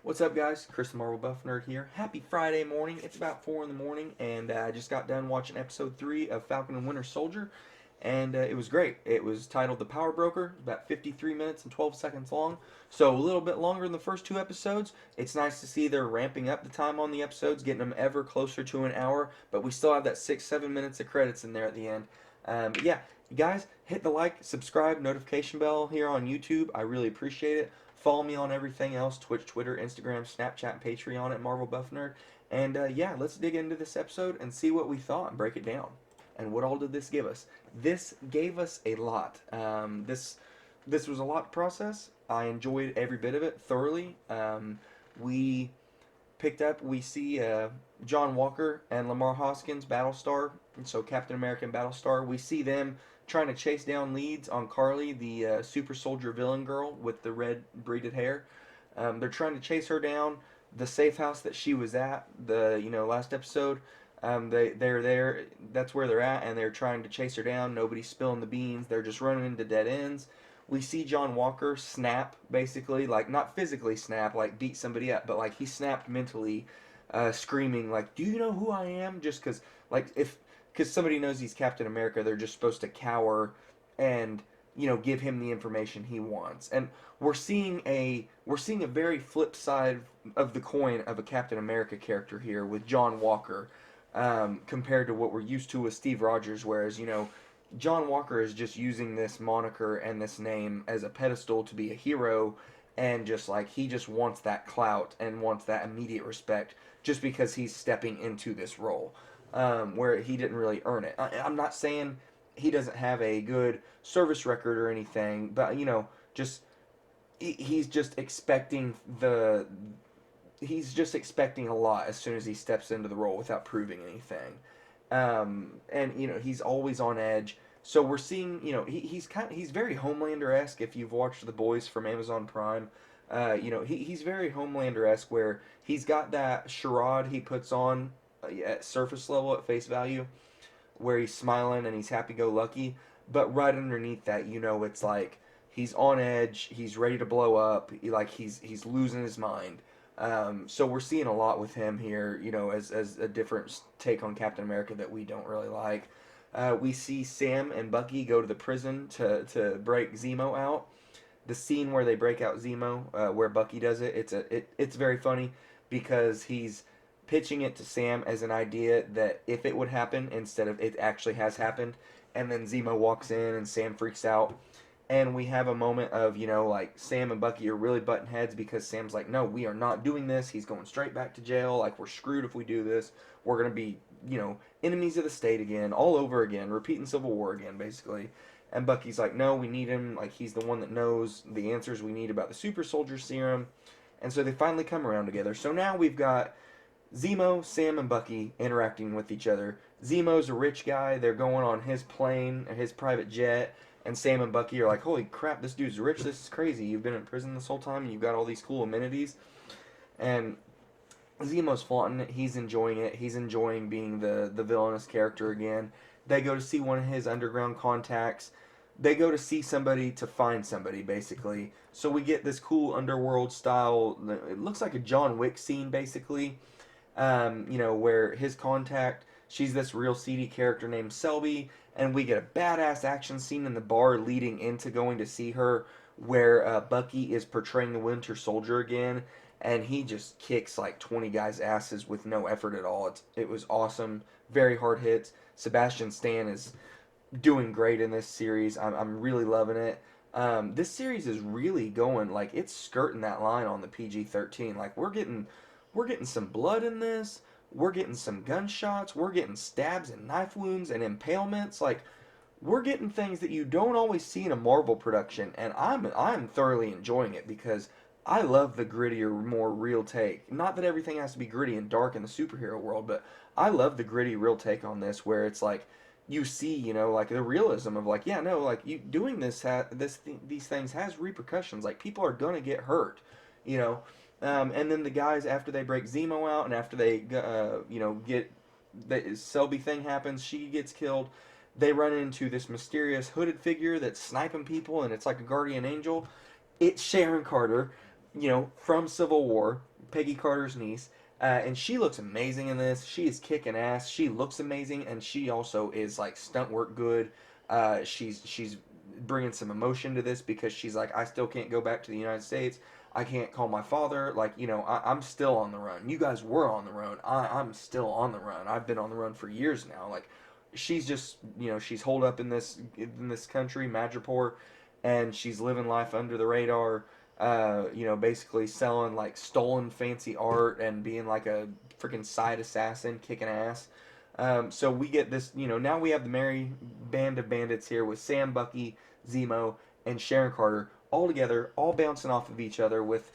What's up, guys? Chris the Marvel Buff Nerd here. Happy Friday morning. It's about 4 in the morning, and I just got done watching episode 3 of Falcon and Winter Soldier, and it was great. It was titled The Power Broker, about 53 minutes and 12 seconds long, so a little bit longer than the first two episodes. It's nice to see they're ramping up the time on the episodes, getting them ever closer to an hour, but we still have that 6-7 minutes of credits in there at the end. Yeah, guys, hit the like, subscribe, notification bell here on YouTube. I really appreciate it. Follow me on everything else: Twitch, Twitter, Instagram, Snapchat, and Patreon at Marvel Buff Nerd. And yeah, let's dig into this episode and see what we thought and break it down. And what all did this give us? This gave us a lot. This was a lot to process. I enjoyed every bit of it thoroughly. We we see John Walker and Lamar Hoskins, Battlestar, so Captain America and Battlestar. We see them trying to chase down leads on Carly, the super soldier villain girl with the red braided hair. They're trying to chase her down. The safe house that she was at, the last episode, they're there. That's where they're at, and they're trying to chase her down. Nobody's spilling the beans. They're just running into dead ends. We see John Walker snap, basically, like not physically snap, like beat somebody up, but like he snapped mentally, screaming like, "Do you know who I am?" Just because somebody knows he's Captain America, they're just supposed to cower and give him the information he wants. And we're seeing a very flip side of the coin of a Captain America character here with John Walker, compared to what we're used to with Steve Rogers. Whereas John Walker is just using this moniker and this name as a pedestal to be a hero, and just like he just wants that clout and wants that immediate respect just because he's stepping into this role, where he didn't really earn it. I'm not saying he doesn't have a good service record or anything, but just he's just expecting a lot as soon as he steps into the role without proving anything. And he's always on edge. So we're seeing, he's very Homelander esque. If you've watched The Boys from Amazon Prime, he's very Homelander esque, where he's got that charade he puts on at surface level, at face value, where he's smiling and he's happy go lucky, but right underneath that, it's like he's on edge, he's ready to blow up, he's losing his mind. So we're seeing a lot with him here, as a different take on Captain America that we don't really like. We see Sam and Bucky go to the prison to break Zemo out. The scene where they break out Zemo, where Bucky does it, it's very funny because he's pitching it to Sam as an idea that if it would happen instead of it actually has happened, and then Zemo walks in and Sam freaks out, and we have a moment of like Sam and Bucky are really butting heads because Sam's like, no, we are not doing this. He's going straight back to jail. Like, we're screwed if we do this. We're gonna be enemies of the state again, all over again, repeating Civil War again, basically. And Bucky's like, no, we need him. Like, he's the one that knows the answers we need about the super soldier serum. And so they finally come around together. So now we've got Zemo, Sam, and Bucky interacting with each other. Zemo's a rich guy. They're going on his plane, his private jet, and Sam and Bucky are like, holy crap, this dude's rich. This is crazy. You've been in prison this whole time, and you've got all these cool amenities. And Zemo's flaunting it. He's enjoying it. He's enjoying being the villainous character again. They go to see one of his underground contacts. They go to see somebody to find somebody, basically. So we get this cool underworld style. It looks like a John Wick scene, basically. Where his contact, she's this real seedy character named Selby, and we get a badass action scene in the bar leading into going to see her, where Bucky is portraying the Winter Soldier again, and he just kicks like 20 guys' asses with no effort at all. It was awesome, very hard hits. Sebastian Stan is doing great in this series. I'm really loving it. This series is really going, like, it's skirting that line on the PG-13. Like, we're getting some blood in this. We're getting some gunshots. We're getting stabs and knife wounds and impalements. Like, we're getting things that you don't always see in a Marvel production, and I'm thoroughly enjoying it because I love the grittier, more real take. Not that everything has to be gritty and dark in the superhero world, but I love the gritty, real take on this, where it's like you see, like the realism of like, yeah, no, like you doing these things has repercussions. Like, people are gonna get hurt, you know. And then the guys, after they break Zemo out and after they get the Selby thing happens, she gets killed. They run into this mysterious hooded figure that's sniping people, and it's like a guardian angel. It's Sharon Carter, from Civil War, Peggy Carter's niece. And she looks amazing in this. She is kicking ass. She looks amazing, and she also is like stunt work good. She's bringing some emotion to this because she's like, I still can't go back to the United States. I can't call my father. Like, I'm still on the run. You guys were on the run. I'm still on the run. I've been on the run for years now. Like, she's just, she's holed up in this country, Madripoor, and she's living life under the radar. Basically selling like stolen fancy art and being like a freaking side assassin, kicking ass. So we get this, now we have the merry band of bandits here with Sam, Bucky, Zemo, and Sharon Carter all together, all bouncing off of each other, with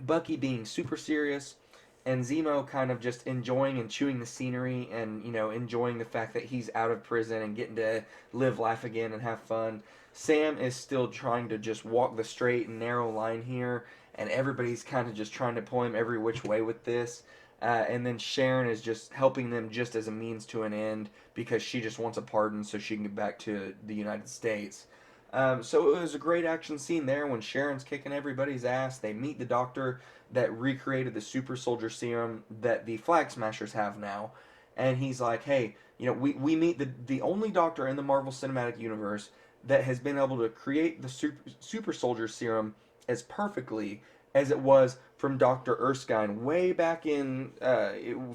Bucky being super serious and Zemo kind of just enjoying and chewing the scenery and, enjoying the fact that he's out of prison and getting to live life again and have fun. Sam is still trying to just walk the straight and narrow line here, and everybody's kind of just trying to pull him every which way with this. And then Sharon is just helping them just as a means to an end because she just wants a pardon so she can get back to the United States. So it was a great action scene there when Sharon's kicking everybody's ass. They meet the doctor that recreated the super soldier serum that the Flag Smashers have now. And he's like, hey, we meet the only doctor in the Marvel Cinematic Universe that has been able to create the super soldier serum as perfectly as it was from Dr. Erskine way back in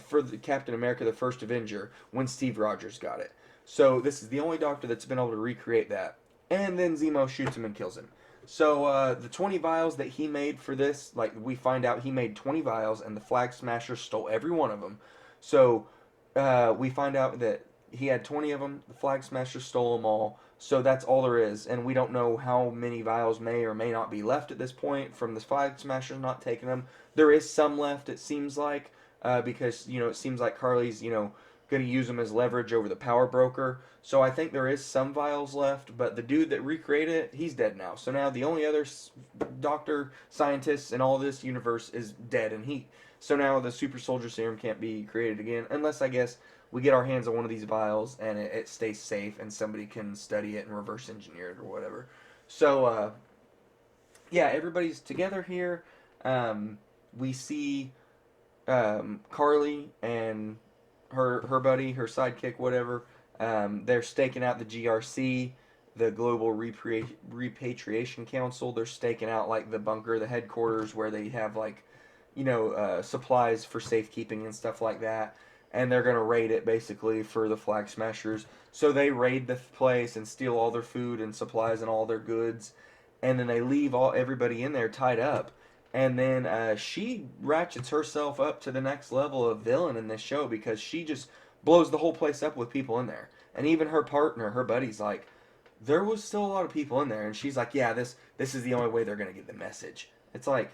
for the Captain America the First Avenger when Steve Rogers got it. So this is the only doctor that's been able to recreate that. And then Zemo shoots him and kills him. So the 20 vials that he made for this, like we find out he made 20 vials and the Flag Smashers stole every one of them. So we find out that he had 20 of them, the Flag Smashers stole them all. So that's all there is, and we don't know how many vials may or may not be left at this point from the Flag Smashers not taking them. There is some left, it seems like, because it seems like Carly's going to use them as leverage over the power broker. So I think there is some vials left, but the dude that recreated it, he's dead now. So now the only other doctor scientist in all this universe is dead, and so now the super soldier serum can't be created again, unless I guess we get our hands on one of these vials and it stays safe and somebody can study it and reverse engineer it or whatever. So yeah, everybody's together here. We see Carly and her buddy, her sidekick, whatever. They're staking out the GRC, the Global Repatriation Council. They're staking out like the bunker, the headquarters where they have like supplies for safekeeping and stuff like that. And they're gonna raid it basically for the Flag Smashers. So they raid the place and steal all their food and supplies and all their goods, and then they leave everybody in there tied up. And then she ratchets herself up to the next level of villain in this show because she just blows the whole place up with people in there. And even her partner, her buddy's like, there was still a lot of people in there, and she's like, yeah, this is the only way they're gonna get the message. It's like,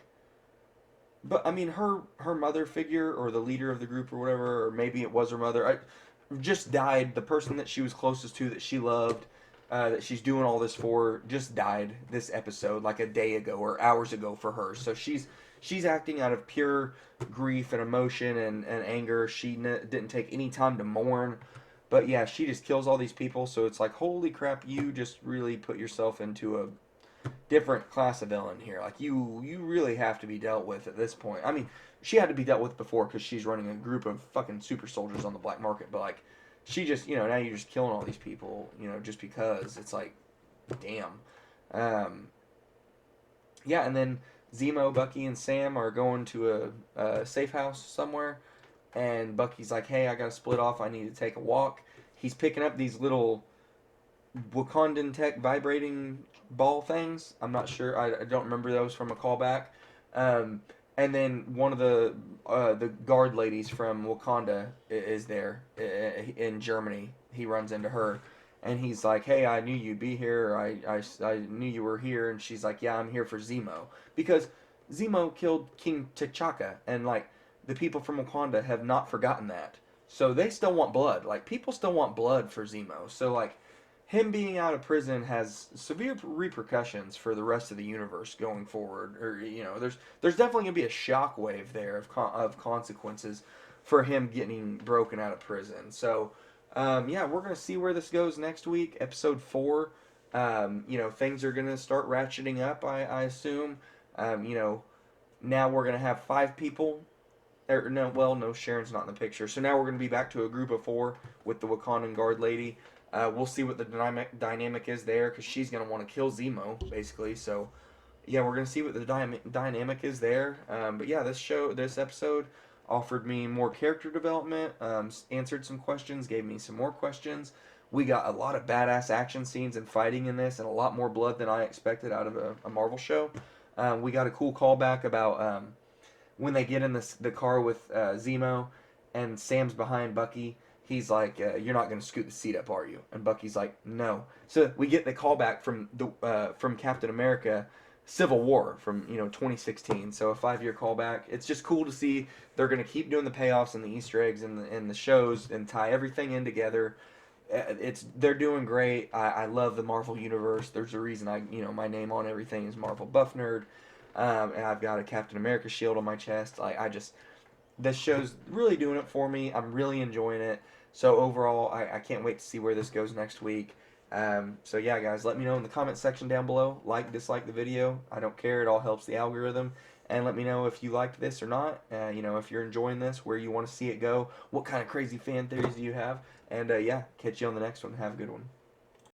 but I mean, her mother figure or the leader of the group or whatever, or maybe it was her mother, just died. The person that she was closest to, that she loved, that she's doing all this for, just died this episode, like a day ago or hours ago for her. So she's acting out of pure grief and emotion and anger. She didn't take any time to mourn. But yeah, she just kills all these people. So it's like, holy crap, you just really put yourself into a different class of villain here. Like you really have to be dealt with at this point. I mean, she had to be dealt with before because she's running a group of fucking super soldiers on the black market. But like, she just now you're just killing all these people. Just because it's like, damn. Yeah, and then Zemo, Bucky, and Sam are going to a safe house somewhere, and Bucky's like, hey, I gotta split off. I need to take a walk. He's picking up these little Wakandan tech vibrating ball things. I'm not sure. I don't remember those from a callback. And then one of the guard ladies from Wakanda is there in Germany. He runs into her, and he's like, "Hey, I knew you'd be here. I knew you were here." And she's like, "Yeah, I'm here for Zemo because Zemo killed King T'Chaka, and like the people from Wakanda have not forgotten that. So they still want blood. Like people still want blood for Zemo. So like." Him being out of prison has severe repercussions for the rest of the universe going forward. Or there's definitely gonna be a shockwave there of consequences for him getting broken out of prison. So yeah, we're gonna see where this goes next week, episode 4. Things are gonna start ratcheting up. I assume. Now we're gonna have 5 people. Or no, well, no, Sharon's not in the picture. So now we're gonna be back to a group of 4 with the Wakandan guard lady. We'll see what the dynamic is there because she's gonna want to kill Zemo basically. So yeah, we're gonna see what the dynamic is there. But yeah, this episode offered me more character development, answered some questions, gave me some more questions. We got a lot of badass action scenes and fighting in this, and a lot more blood than I expected out of a Marvel show. We got a cool callback about when they get in the car with Zemo, and Sam's behind Bucky. He's like, "You're not gonna scoot the seat up, are you?" And Bucky's like, "No." So we get the callback from Captain America Civil War from 2016. So a 5 year callback. It's just cool to see they're gonna keep doing the payoffs and the Easter eggs and the shows and tie everything in together. They're doing great. I love the Marvel universe. There's a reason my name on everything is Marvel Buff Nerd, and I've got a Captain America shield on my chest. This show's really doing it for me. I'm really enjoying it. So overall, I can't wait to see where this goes next week. So yeah, guys, let me know in the comment section down below. Like, dislike the video. I don't care. It all helps the algorithm. And let me know if you liked this or not. If you're enjoying this, where you want to see it go. What kind of crazy fan theories do you have? And yeah, catch you on the next one. Have a good one.